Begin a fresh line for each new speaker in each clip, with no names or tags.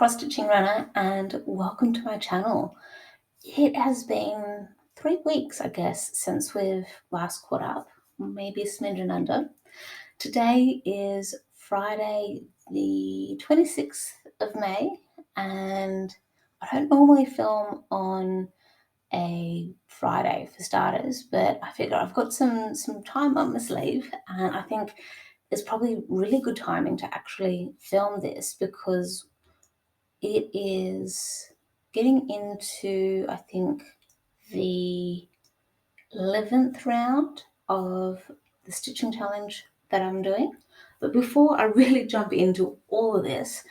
cross-stitching Rhona and welcome to my channel. It has been 3 weeks, I guess, since we've last caught up, maybe a smidgen under. Today is Friday the 26th of May and I don't normally film on a Friday for starters, but I figure I've got some time up my sleeve and I think it's probably really good timing to actually film this because it is getting into, I think, the 11th round of the stitching challenge that I'm doing. But before I really jump into all of this,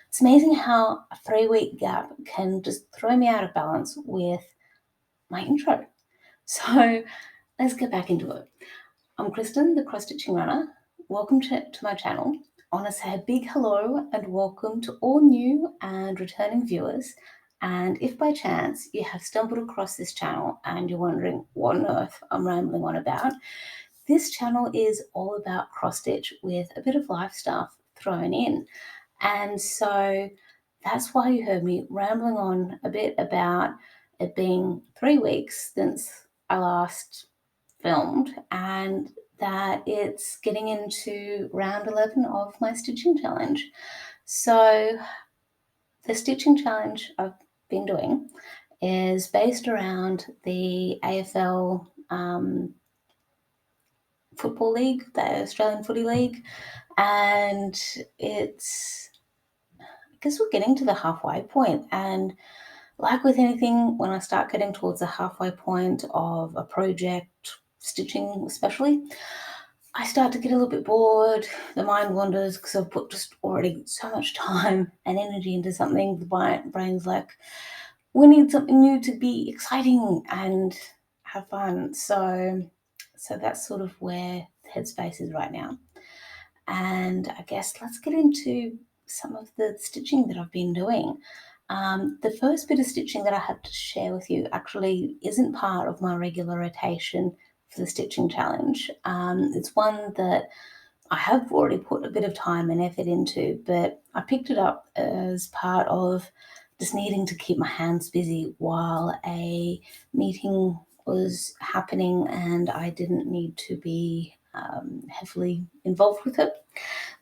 it's amazing how a 3-week gap can just throw me out of balance with my intro. So let's get back into it. I'm Kustom, the cross-stitching runner. Welcome to my channel. I want to say a big hello and welcome to all new and returning viewers. And if by chance you have stumbled across this channel and you're wondering what on earth I'm rambling on about, this channel is all about cross-stitch with a bit of life stuff thrown in. And so that's why you heard me rambling on a bit about it being 3 weeks since I last filmed and that it's getting into round 11 of my stitching challenge. So the stitching challenge I've been doing is based around the AFL Football League, the Australian Footy League, and it's, I guess we're getting to the halfway point, and like with anything, when I start getting towards the halfway point of a project, stitching especially, I start to get a little bit bored, the mind wanders because I've put just already so much time and energy into something. The brain's like, we need something new to be exciting and have fun. So that's sort of where the headspace is right now. And I guess let's get into some of the stitching that I've been doing. The first bit of stitching that I have to share with you actually isn't part of my regular rotation for the stitching challenge. It's one that I have already put a bit of time and effort into, but I picked it up as part of just needing to keep my hands busy while a meeting was happening and I didn't need to be heavily involved with it.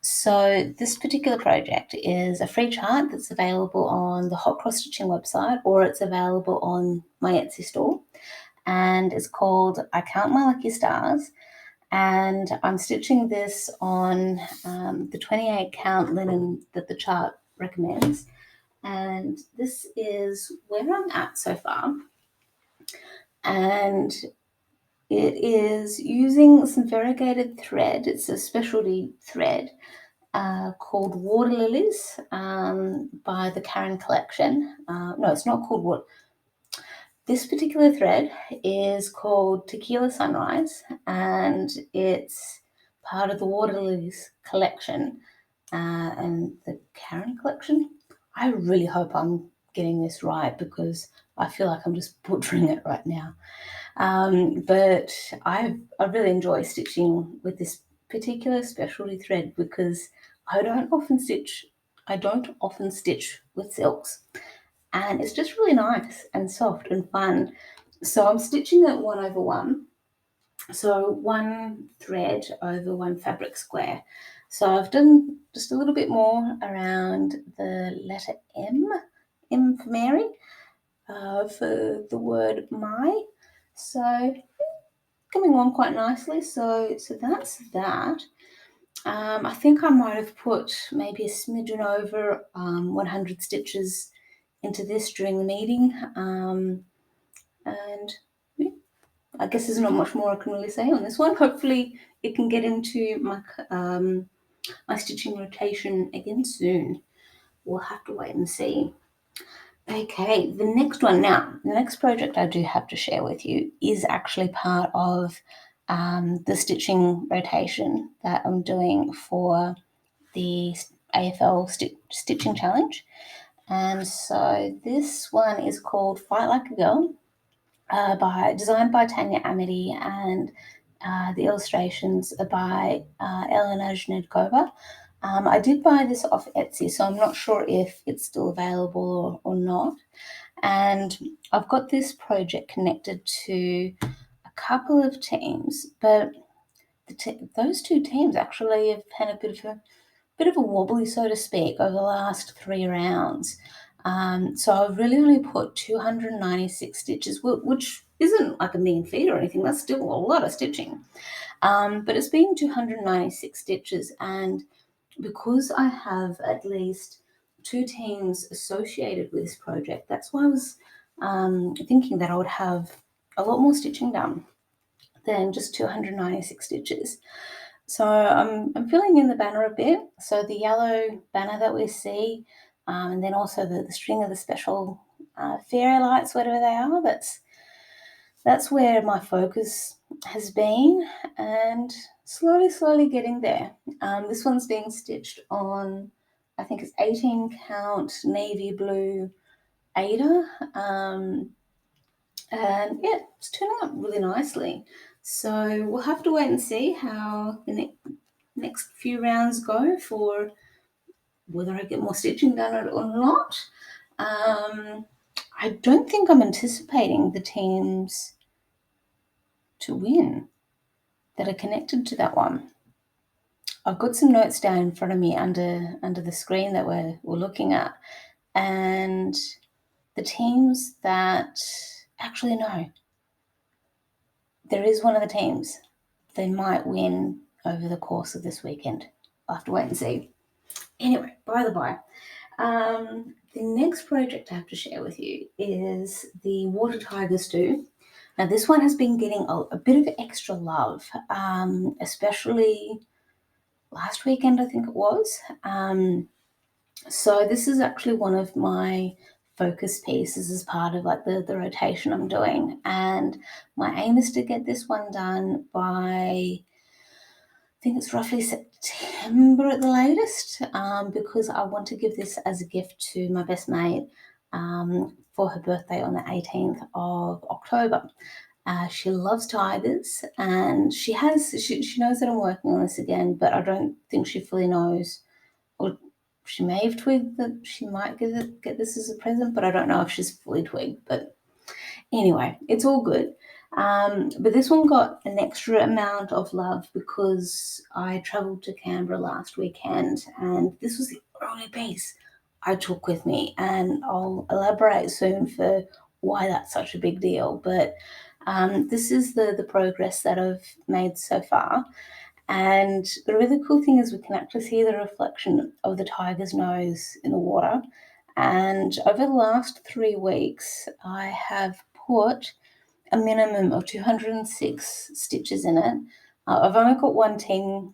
So this particular project is a free chart that's available on the Hot Cross Stitching website, or it's available on my Etsy store, and it's called I Count My Lucky Stars. And I'm stitching this on the 28 count linen that the chart recommends. And this is where I'm at so far. And it is using some variegated thread. It's a specialty thread called Water Lilies by the Karen Collection. No, it's not called Water. This particular thread is called Tequila Sunrise, and it's part of the Water Lilies collection and the Karen Collection. I really hope I'm getting this right because I feel like I'm just butchering it right now. But I really enjoy stitching with this particular specialty thread because I don't often stitch with silks, and it's just really nice and soft and fun. So I'm stitching it 1/1, so one thread over one fabric square. So I've done just a little bit more around the letter M for Mary, for the word my. So coming on quite nicely. So that's that. I think I might have put maybe a smidgen over 100 stitches into this during the meeting. And yeah, I guess there's not much more I can really say on this one. Hopefully it can get into my my stitching rotation again soon. We'll have to wait and see. Okay, the next one now. The next project I do have to share with you is actually part of the stitching rotation that I'm doing for the AFL Stitching Challenge. And so this one is called Fight Like a Girl, designed by Tanya, Amity, and the illustrations are by Elena Zhnedkova. I did buy this off Etsy, so I'm not sure if it's still available or not. And I've got this project connected to a couple of teams, but those two teams actually have had a bit of a wobbly, so to speak, over the last 3 rounds. So I've really only put 296 stitches, which isn't like a mean feat or anything. That's still a lot of stitching. But it's been 296 stitches, and because I have at least 2 teams associated with this project, that's why I was thinking that I would have a lot more stitching done than just 296 stitches. So I'm filling in the banner a bit. So the yellow banner that we see, and then also the string of the special fairy lights, whatever they are, that's where my focus has been, and slowly getting there. This one's being stitched on, I think it's 18 count navy blue Ada, and yeah, it's turning out really nicely. So we'll have to wait and see how the next few rounds go for whether I get more stitching done or not. I don't think I'm anticipating the teams to win that are connected to that one. I've got some notes down in front of me under the screen that we're looking at, and the teams that actually no, there is one of the teams. They might win over the course of this weekend. I'll have to wait and see. Anyway, by the by, the next project I have to share with you is the Water Tiger Stew. Now, this one has been getting a bit of extra love, especially last weekend, I think it was. So this is actually one of my focus pieces as part of like the rotation I'm doing. And my aim is to get this one done by, I think it's roughly September at the latest, because I want to give this as a gift to my best mate for her birthday on the 18th of October. She loves tigers, and she knows that I'm working on this again, but I don't think she fully knows, or she may have twigged that she might get this as a present, but I don't know if she's fully twigged. But anyway, it's all good. But this one got an extra amount of love because I travelled to Canberra last weekend, and this was the only piece I took with me, and I'll elaborate soon for why that's such a big deal. But this is the progress that I've made so far. And the really cool thing is we can actually see the reflection of the tiger's nose in the water. And over the last 3 weeks, I have put a minimum of 206 stitches in it. I've only got one team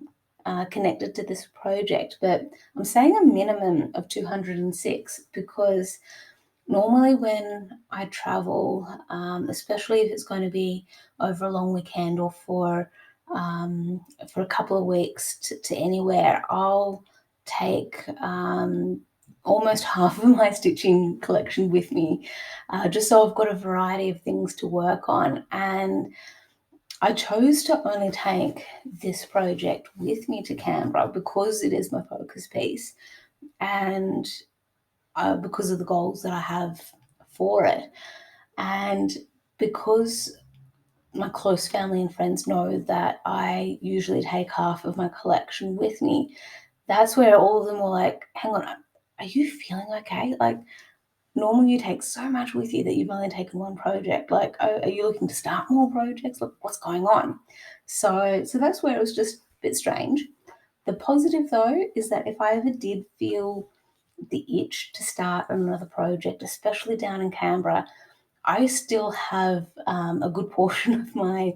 connected to this project, but I'm saying a minimum of 206 because normally when I travel, especially if it's going to be over a long weekend or for a couple of weeks to anywhere, I'll take almost half of my stitching collection with me, just so I've got a variety of things to work on. And I chose to only take this project with me to Canberra because it is my focus piece, and because of the goals that I have for it. And because my close family and friends know that I usually take half of my collection with me, that's where all of them were like, hang on, are you feeling okay? Like, normally you take so much with you that you've only taken one project. Like, are you looking to start more projects? Like, what's going on? So that's where it was just a bit strange. The positive, though, is that if I ever did feel the itch to start another project, especially down in Canberra, I still have a good portion of my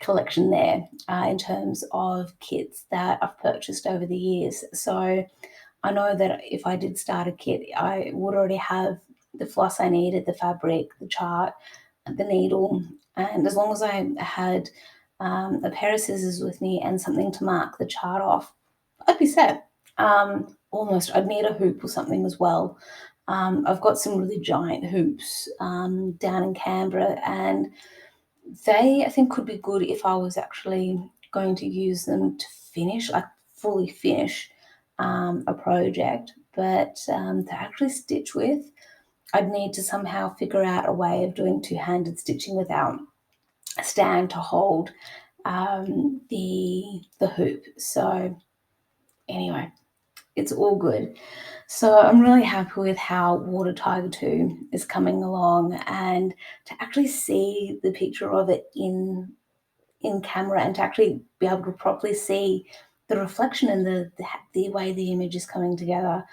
collection there in terms of kits that I've purchased over the years. So I know that if I did start a kit, I would already have the floss I needed, the fabric, the chart, the needle, and as long as I had a pair of scissors with me and something to mark the chart off, I'd be set. Almost, I'd need a hoop or something as well. I've got some really giant hoops down in Canberra, and they, I think, could be good if I was actually going to use them to finish, like fully finish a project, but to actually stitch with, I'd need to somehow figure out a way of doing two-handed stitching without a stand to hold the hoop. So anyway, it's all good. So I'm really happy with how Water Tiger 2 is coming along, and to actually see the picture of it in camera and to actually be able to properly see the reflection and the way the image is coming together,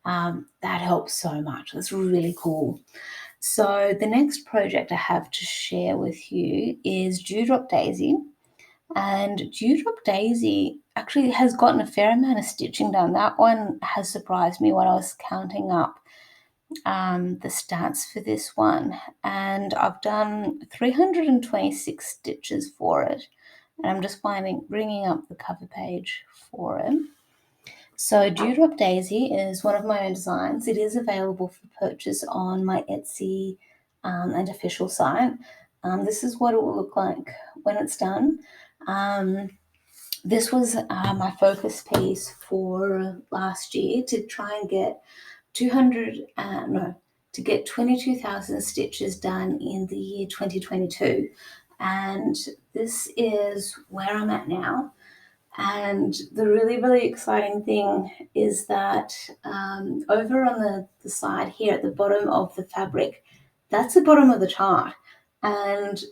that helps so much. That's really cool. So the next project I have to share with you is Dewdrop Daisy. And Dewdrop Daisy actually has gotten a fair amount of stitching done. That one has surprised me when I was counting up the stats for this one. And I've done 326 stitches for it. And I'm just bringing up the cover page for it. So Dewdrop Daisy is one of my own designs. It is available for purchase on my Etsy and official site. This is what it will look like when it's done. This was my focus piece for last year, to try and get 22,000 stitches done in the year 2022. And this is where I'm at now. And the really, really exciting thing is that over on the side here at the bottom of the fabric, that's the bottom of the chart. And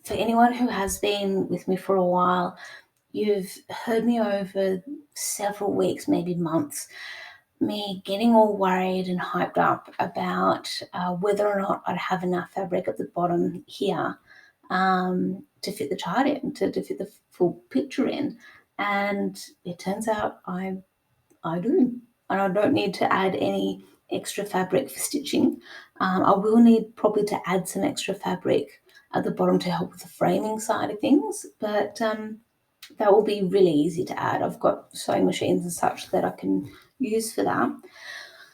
for anyone who has been with me for a while, you've heard me over several weeks, maybe months, me getting all worried and hyped up about whether or not I'd have enough fabric at the bottom here to fit the chart in, to fit the full picture in. And it turns out I do. And I don't need to add any extra fabric for stitching. I will need probably to add some extra fabric at the bottom to help with the framing side of things, but that will be really easy to add. I've got sewing machines and such that I can use for that.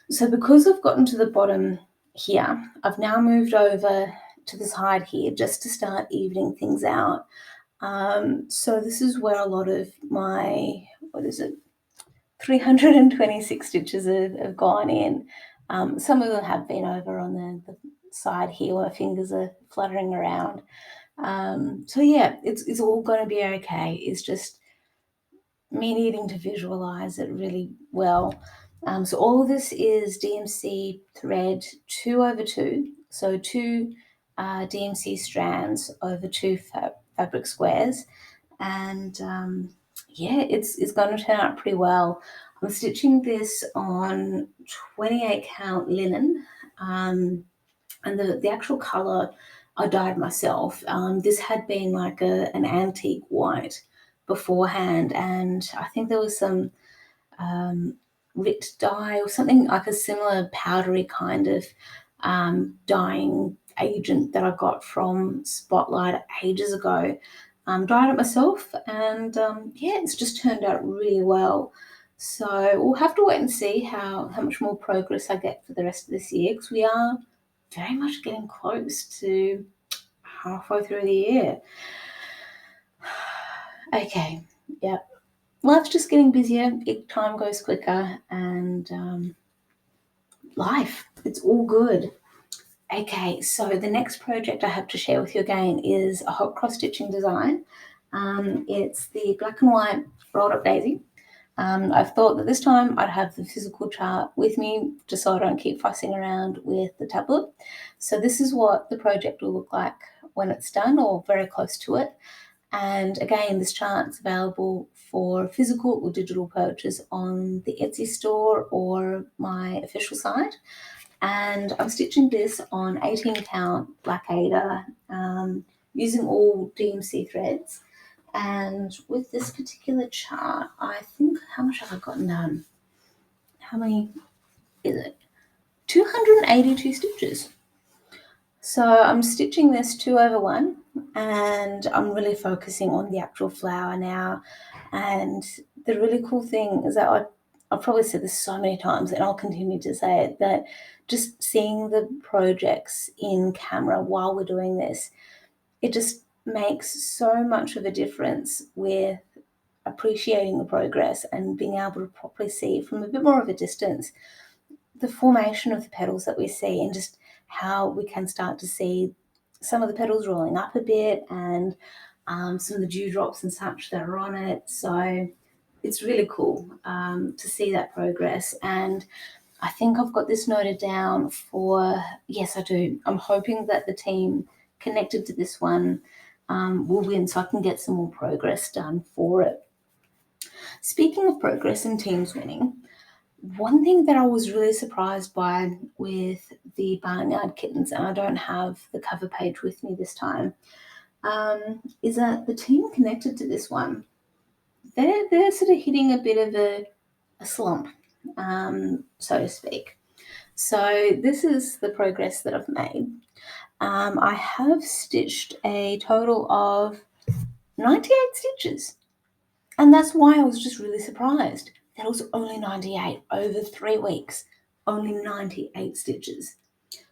So because I've gotten to the bottom here, I've now moved over to the side here just to start evening things out. So this is where a lot of my, 326 stitches have gone in. Some of them have been over on the side here where my fingers are fluttering around. So yeah, it's all going to be okay. It's just me needing to visualize it really well. So all of this is DMC thread 2/2, so two DMC strands over two fabric squares, and yeah, it's going to turn out pretty well. I'm stitching this on 28 count linen, and the actual color I dyed myself. This had been like an antique white beforehand, and I think there was some RIT dye or something like a similar powdery kind of dyeing agent that I got from Spotlight ages ago. Dyed it myself, and yeah, it's just turned out really well. So we'll have to wait and see how much more progress I get for the rest of this year, because we are very much getting close to halfway through the year. Okay, yeah. Life's just getting busier, time goes quicker, and life, it's all good. Okay, so the next project I have to share with you again is a hot cross stitching design. It's the black and white rolled up daisy. I've thought that this time I'd have the physical chart with me just so I don't keep fussing around with the tablet. So this is what the project will look like when it's done, or very close to it. And again, this chart is available for physical or digital purchase on the Etsy store or my official site. And I'm stitching this on 18 count black Aida, using all DMC threads. And with this particular chart, I think, how much have I gotten done? How many is it? 282 stitches. So I'm stitching this 2/1, and I'm really focusing on the actual flower now. And the really cool thing is that I've probably said this so many times, and I'll continue to say it, that just seeing the projects in camera while we're doing this, it just makes so much of a difference with appreciating the progress and being able to properly see from a bit more of a distance the formation of the petals that we see, and just how we can start to see some of the petals rolling up a bit, and some of the dewdrops and such that are on it. So it's really cool to see that progress. And I think I've got this noted down for, yes, I do. I'm hoping that the team connected to this one will win, so I can get some more progress done for it. Speaking of progress and teams winning, one thing that I was really surprised by with the Barnyard kittens, and I don't have the cover page with me this time, is that the team connected to this one, they're sort of hitting a bit of a slump, so to speak. So this is the progress that I've made. I have stitched a total of 98 stitches. And that's why I was just really surprised that it was only 98 over 3 weeks, only 98 stitches,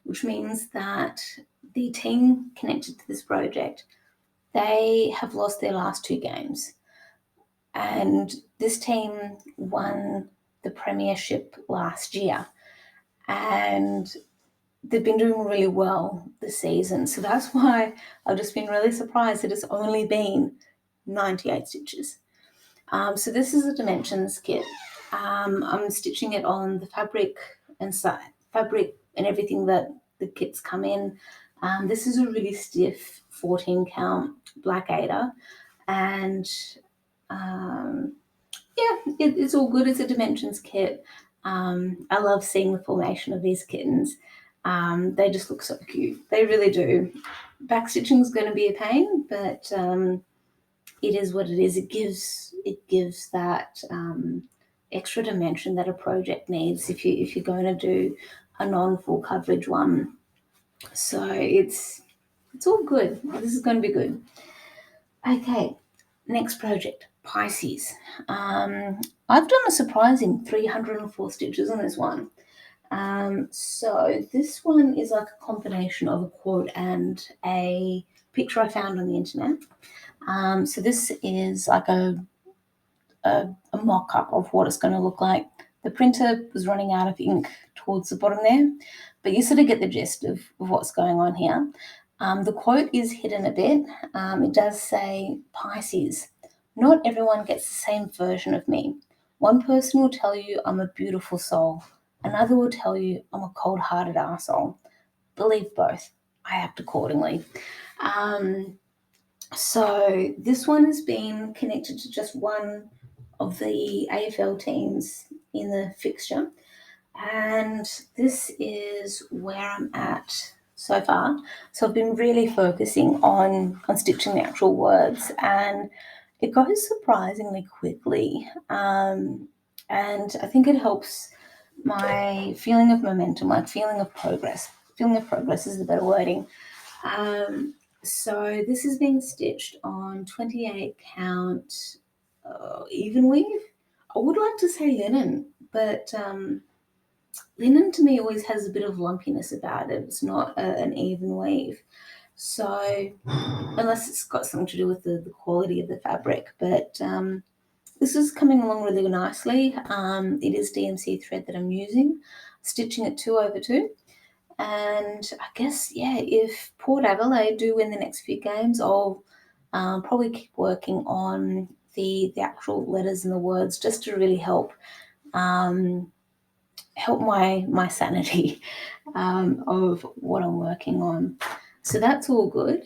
which means that the team connected to this project, they have lost their last 2 games. And this team won the premiership last year, and they've been doing really well this season. So that's why I've just been really surprised that it's only been 98 stitches. So this is a dimensions kit. I'm stitching it on the fabric and everything that the kits come in. This is a really stiff 14 count black Aida, and it's all good. It's a dimensions kit. I love seeing the formation of these kittens. They just look so cute. They really do. Backstitching is going to be a pain, but it is what it is. It gives that extra dimension that a project needs if you're going to do a non-full coverage one. So it's all good. This is going to be good. Okay, next project, Pisces. I've done a surprising 304 stitches on this one. So this one is like a combination of a quote and a picture I found on the internet. So this is like a mock-up of what it's going to look like. The printer was running out of ink towards the bottom there, but you sort of get the gist of what's going on here. The quote is hidden a bit. It does say, Pisces, not everyone gets the same version of me. One person will tell you I'm a beautiful soul. Another will tell you I'm a cold-hearted arsehole. Believe both. I act accordingly. So this one has been connected to just one of the AFL teams in the fixture, and this is where I'm at so far. So I've been really focusing on stitching the actual words, and it goes surprisingly quickly, and I think it helps my feeling of momentum, my feeling of progress. Feeling of progress is the better wording. So this is being stitched on 28 count even weave. I would like to say linen, but linen to me always has a bit of lumpiness about it. It's not an even weave. So unless it's got something to do with the quality of the fabric, but this is coming along really nicely. It is DMC thread that I'm using, stitching at 2/2. And I guess, if Port Adelaide do win the next few games, I'll probably keep working on the actual letters and the words just to really help my sanity of what I'm working on. So that's all good.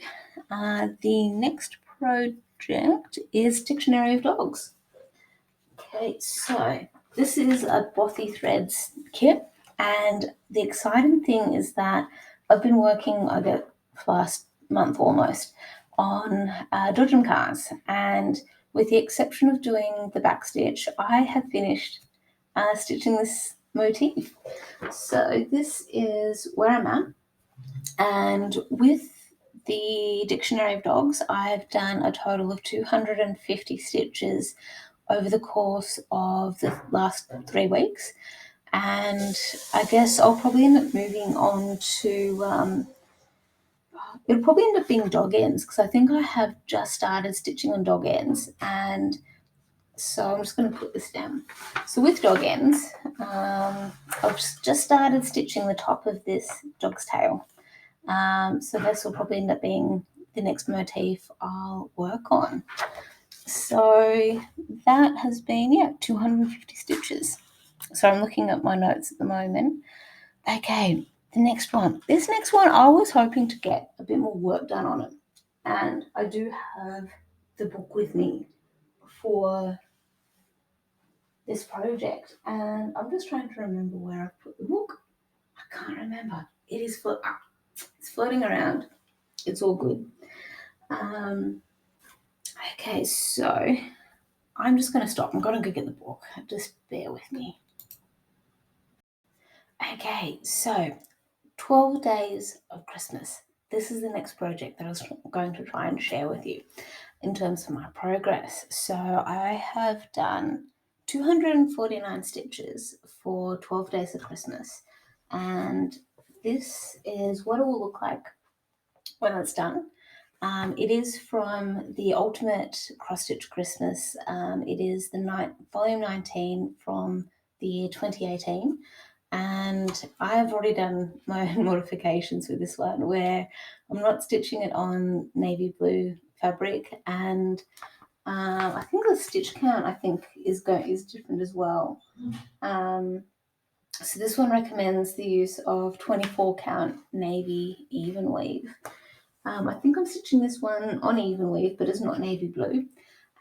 The next project is Dictionary of Dogs. Okay, so this is a Bothy Threads kit, and the exciting thing is that I've been working, I guess, last month almost, on Dodgem cars, and with the exception of doing the backstitch, I have finished stitching this motif. So this is where I'm at, and with the Dictionary of Dogs, I've done a total of 250 stitches over the course of the last 3 weeks, and I guess I'll probably end up moving on to it'll probably end up being dog ends, because I think I have just started stitching on dog ends, and So I'm just going to put this down. So with dog ends, I've just started stitching the top of this dog's tail. So this will probably end up being the next motif I'll work on. So that has been, 250 stitches. So I'm looking at my notes at the moment. Okay, the next one. This next one, I was hoping to get a bit more work done on it. And I do have the book with me for this project. And I'm just trying to remember where I put the book. I can't remember. It is it's floating around. It's all good. Okay, so I'm just going to stop. I'm going to go get the book. Just bear with me. Okay, so 12 days of Christmas. This is the next project that I was going to try and share with you in terms of my progress. So I have done 249 stitches for 12 days of Christmas. And this is what it will look like when it's done. It is from the Ultimate Cross Stitch Christmas. It is the volume 19 from the year 2018. And I have already done my own modifications with this one where I'm not stitching it on navy blue fabric, and I think the stitch count is different as well. So this one recommends the use of 24 count navy even weave. I think I'm stitching this one on even weave, but it's not navy blue.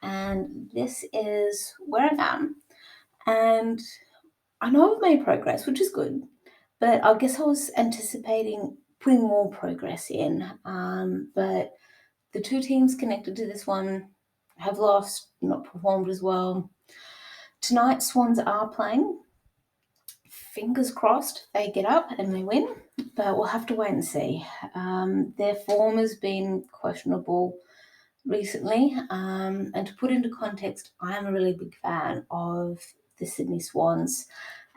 And this is where I am. And I know I've made progress, which is good, but I guess I was anticipating putting more progress in. But the two teams connected to this one have lost, not performed as well. Tonight, Swans are playing. Fingers crossed they get up and they win, but we'll have to wait and see. Their form has been questionable recently, and to put into context, I am a really big fan of the Sydney Swans,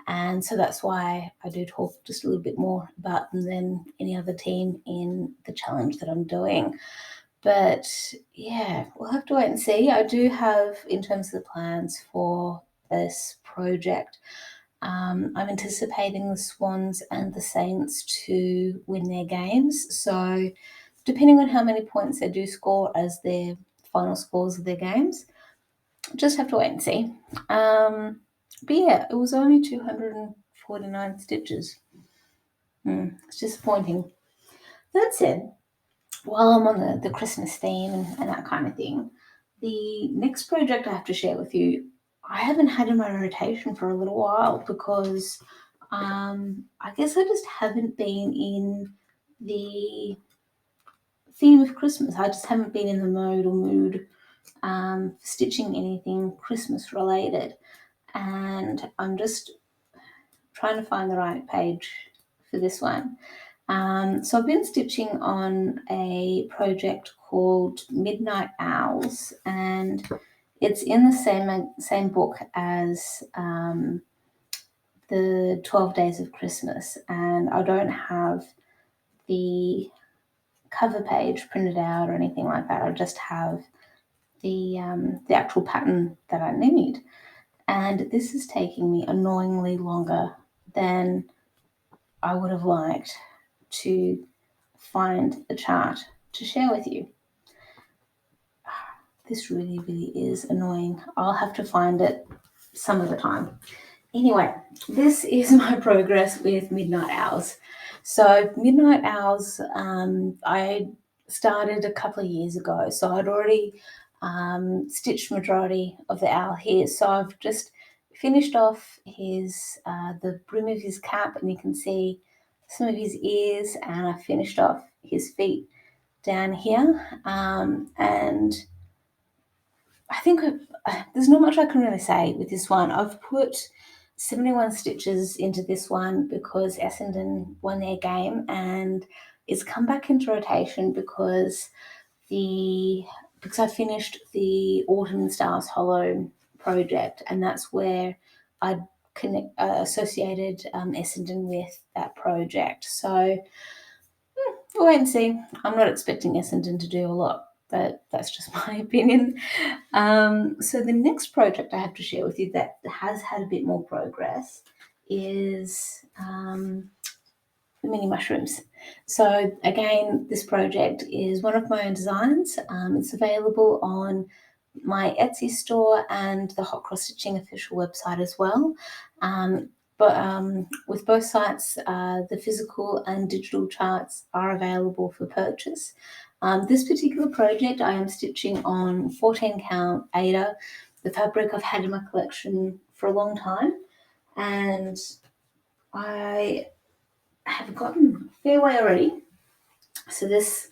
and so that's why I do talk just a little bit more about them than any other team in the challenge that I'm doing. But yeah, we'll have to wait and see. I do have, in terms of the plans for this project, I'm anticipating the Swans and the Saints to win their games. So depending on how many points they do score as their final scores of their games, just have to wait and see. But yeah, it was only 249 stitches. It's disappointing. That said, while I'm on the Christmas theme and that kind of thing, the next project I have to share with you, I haven't had in my rotation for a little while because I guess I just haven't been in the theme of Christmas. I just haven't been in the mode or mood stitching anything Christmas related. And I'm just trying to find the right page for this one. So I've been stitching on a project called Midnight Owls, and it's in the same book as the 12 Days of Christmas, and I don't have the cover page printed out or anything like that. I just have the actual pattern that I need, and this is taking me annoyingly longer than I would have liked to find the chart to share with you. This really, really is annoying. I'll have to find it some of the time. Anyway, this is my progress with Midnight Owls. So Midnight Owls, I started a couple of years ago. So I'd already stitched majority of the owl here. So I've just finished off the brim of his cap, and you can see some of his ears, and I finished off his feet down here. And I think there's not much I can really say with this one. I've put 71 stitches into this one because Essendon won their game, and it's come back into rotation because I finished the Autumn and Stars Hollow project, and that's where I associated Essendon with that project. So we'll wait and see. I'm not expecting Essendon to do a lot but that's just my opinion. So the next project I have to share with you that has had a bit more progress is the mini mushrooms. So again, this project is one of my own designs. It's available on my Etsy store and the Hot Cross Stitching official website as well. But with both sites, the physical and digital charts are available for purchase. This particular project, I am stitching on 14 count Ada, the fabric I've had in my collection for a long time, and I have gotten a fair way already. So this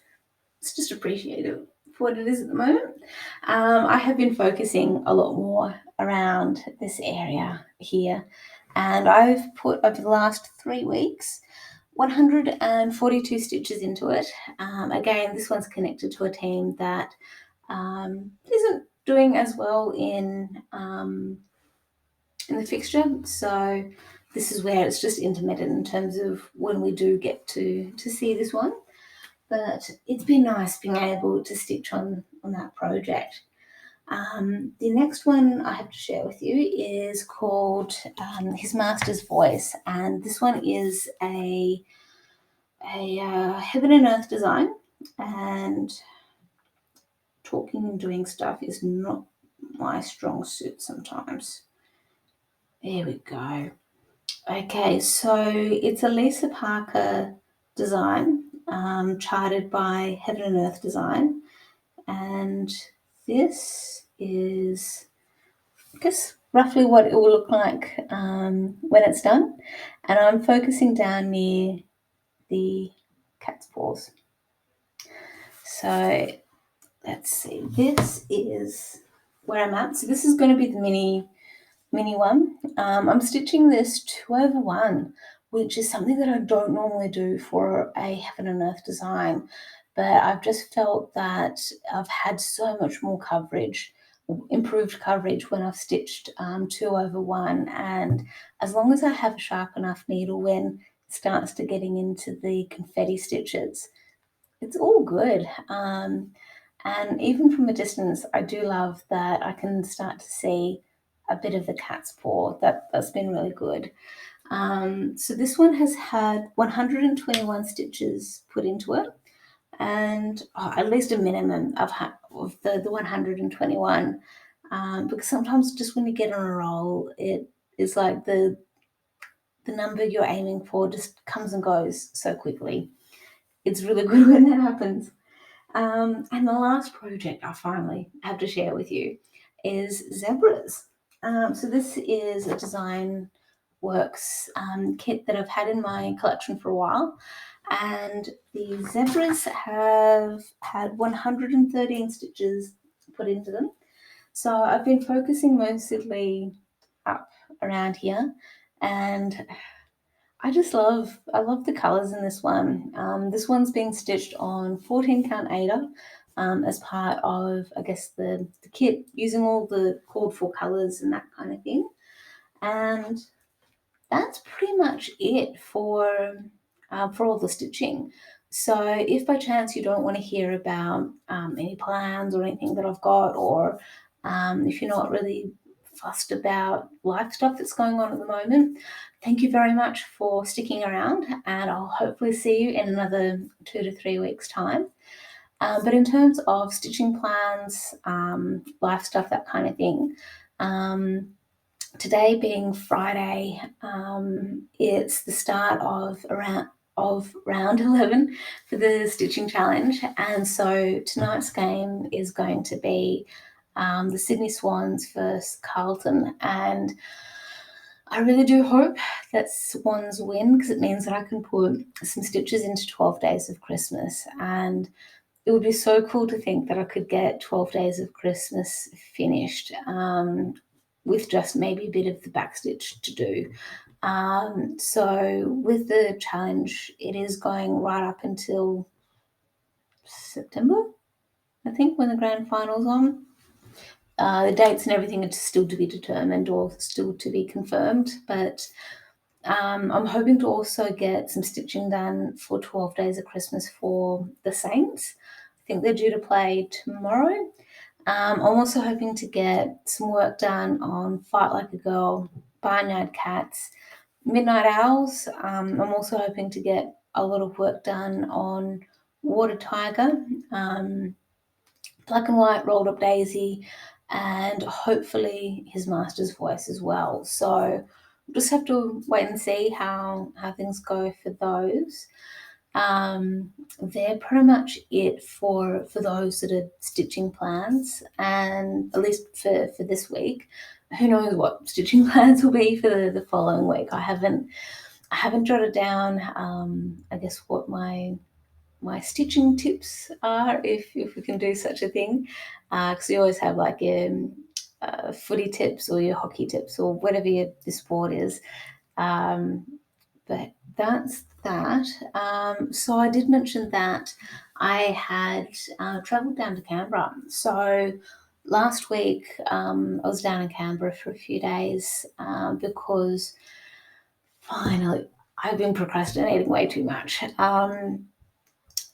is just appreciated for what it is at the moment. I have been focusing a lot more around this area here, and I've put over the last 3 weeks 142 stitches into it. Again, this one's connected to a team that isn't doing as well in the fixture, so this is where it's just intermittent in terms of when we do get to see this one. But it's been nice being able to stitch on that project. The next one I have to share with you is called His Master's Voice, and this one is a heaven and earth design, and talking and doing stuff is not my strong suit sometimes. There we go. Okay, so it's a Lisa Parker design, charted by Heaven and Earth Design, and this is, I guess, roughly what it will look like when it's done. And I'm focusing down near the cat's paws. So let's see, this is where I'm at. So this is going to be the mini one. I'm stitching this 2/1, which is something that I don't normally do for a Heaven and Earth design, but I've just felt that I've had so much more coverage, improved coverage when I've stitched 2/1, and as long as I have a sharp enough needle when it starts to getting into the confetti stitches, it's all good. And even from a distance, I do love that I can start to see a bit of the cat's paw. That's been really good. So this one has had 121 stitches put into it, and at least a minimum of the 121. Because sometimes just when you get on a roll, it is like the number you're aiming for just comes and goes so quickly. It's really good when that happens. And the last project I finally have to share with you is zebras. So this is a design works kit that I've had in my collection for a while, and the zebras have had 113 stitches put into them. So I've been focusing mostly up around here, and I love the colours in this one. This one's being stitched on 14 count Ada as part of, I guess, the kit, using all the called for colours and that kind of thing. And that's pretty much it for all the stitching. So if by chance you don't want to hear about any plans or anything that I've got, or if you're not really fussed about life stuff that's going on at the moment, thank you very much for sticking around, and I'll hopefully see you in another 2 to 3 weeks' time. But in terms of stitching plans, life stuff, that kind of thing, today being Friday, it's the start of round 11 for the stitching challenge, and so tonight's game is going to be the Sydney Swans versus Carlton, and I really do hope that Swans win, because it means that I can put some stitches into 12 Days of Christmas, and it would be so cool to think that I could get 12 Days of Christmas finished with just maybe a bit of the backstitch to do. So with the challenge, it is going right up until September, I think, when the grand final's on. The dates and everything are still to be determined or still to be confirmed, but I'm hoping to also get some stitching done for 12 Days of Christmas for the Saints. think they're due to play tomorrow. I'm also hoping to get some work done on Fight Like a Girl, Barnyard Cats, Midnight Owls. I'm also hoping to get a lot of work done on Water Tiger, Black and White, Rolled Up Daisy, and hopefully his master's voice as well. So we'll just have to wait and see how things go for those. They're pretty much it for those that are stitching plans, and at least for this week. Who knows what stitching plans will be for the following week. I haven't jotted down I guess what my stitching tips are, if we can do such a thing, because you always have like your footy tips or your hockey tips or whatever your sport is. But that's that. So I did mention that I had travelled down to Canberra. So last week I was down in Canberra for a few days because finally I've been procrastinating way too much.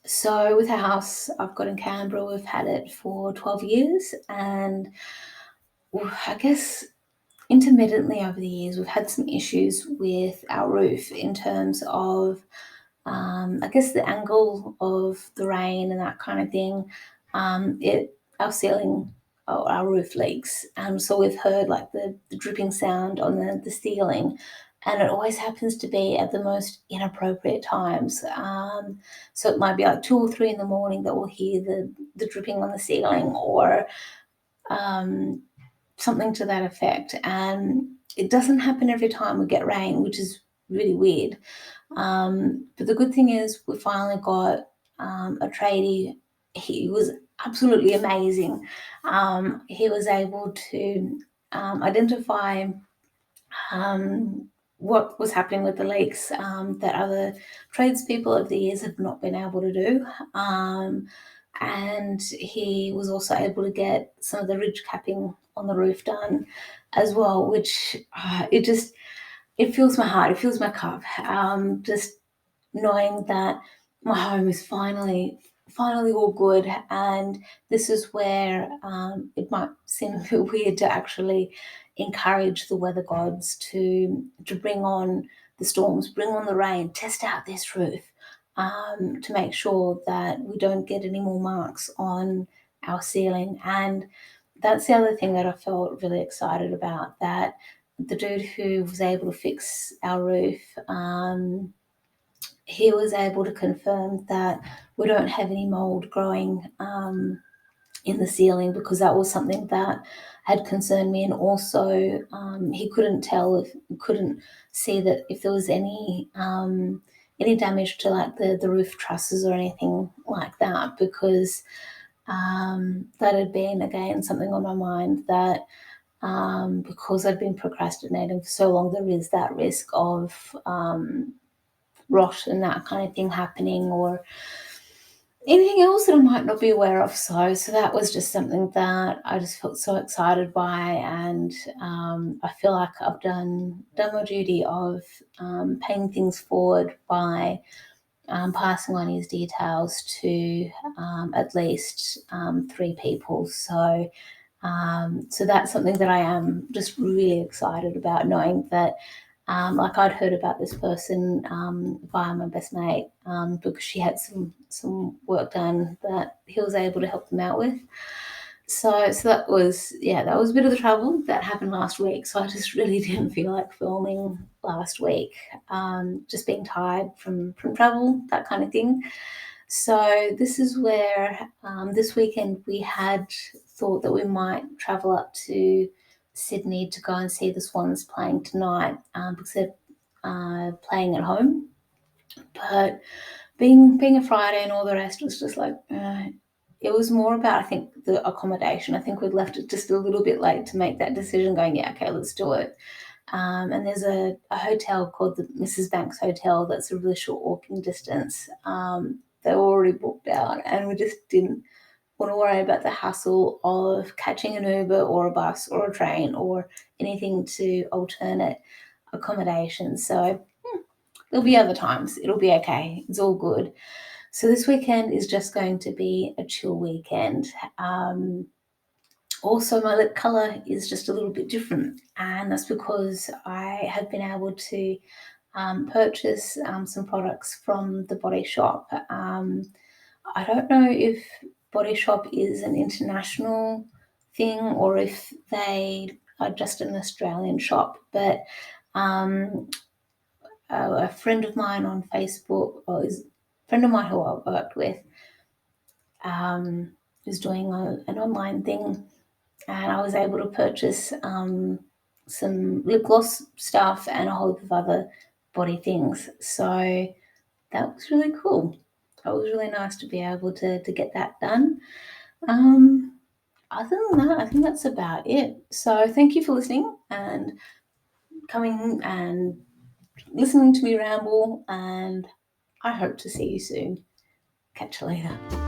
So with the house I've got in Canberra, we've had it for 12 years, and I guess intermittently over the years we've had some issues with our roof in terms of I guess the angle of the rain and that kind of thing. Our ceiling, our roof leaks, so we've heard like the dripping sound on the ceiling, and it always happens to be at the most inappropriate times. So it might be like 2 or 3 in the morning that we'll hear the dripping on the ceiling, or something to that effect. And it doesn't happen every time we get rain, which is really weird. But the good thing is we finally got a tradie. He was absolutely amazing. He was able to identify what was happening with the leaks that other tradespeople over the years have not been able to do. And he was also able to get some of the ridge capping on the roof done as well, which it fills my heart, it fills my cup. Just knowing that my home is finally all good, and this is where it might seem a bit weird to actually encourage the weather gods to bring on the storms, bring on the rain, test out this roof, to make sure that we don't get any more marks on our ceiling. And that's the other thing that I felt really excited about, that the dude who was able to fix our roof, he was able to confirm that we don't have any mold growing in the ceiling, because that was something that had concerned me. And also he couldn't see that if there was any damage to like the roof trusses or anything like that, because that had been again something on my mind, that because I'd been procrastinating for so long, there is that risk of rot and that kind of thing happening, or anything else that I might not be aware of. So that was just something that I just felt so excited by, and I feel like I've done my duty of paying things forward by passing on his details to at least 3 people. So that's something that I am just really excited about, knowing that like I'd heard about this person via my best mate, because she had some work done that he was able to help them out with. So that was a bit of the trouble that happened last week. So I just really didn't feel like filming last week, just being tired from travel, that kind of thing. So this is where this weekend we had thought that we might travel up to Sydney to go and see the Swans playing tonight, because they're playing at home. But being a Friday and all the rest was just like, it was more about, I think, the accommodation. I think we'd left it just a little bit late to make that decision, going, yeah, okay, let's do it. And there's a hotel called the Mrs. Banks Hotel that's a really short walking distance. They were already booked out, and we just didn't want to worry about the hassle of catching an Uber or a bus or a train or anything to alternate accommodation. So there'll be other times. It'll be okay. It's all good. So this weekend is just going to be a chill weekend. Also, my lip colour is just a little bit different, and that's because I have been able to purchase some products from the Body Shop. I don't know if Body Shop is an international thing or if they are just an Australian shop, but a friend of mine on Facebook, or is a friend of mine who I worked with, is doing an online thing, and I was able to purchase some lip gloss stuff and a whole heap of other body things. So that was really cool. That was really nice to be able to get that done. Other than that, I think that's about it. So thank you for listening and coming and listening to me ramble, and I hope to see you soon. Catch you later.